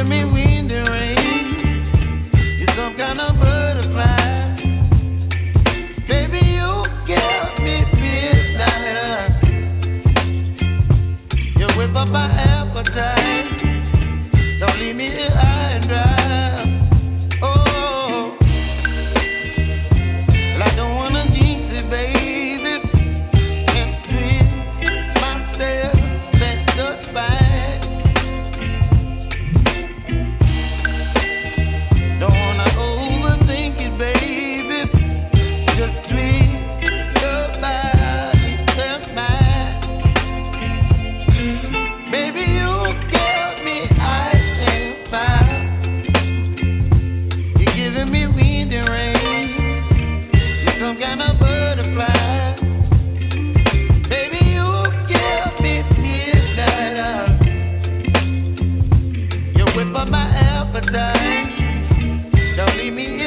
giving me wind and rain. You're some kind of butterfly. Baby, you give me midnight. You whip up my appetite. Don't leave me here high and dry. Oh, well, I don't wanna jinx it, baby, and twist myself at the spine. Don't wanna overthink it, baby. It's just twist your body and mine. Baby, you give me ice and fire. You're giving me wind and rain. You're some kind of butterfly. Baby, you give me midnight. You whip up my appetite. Don't leave me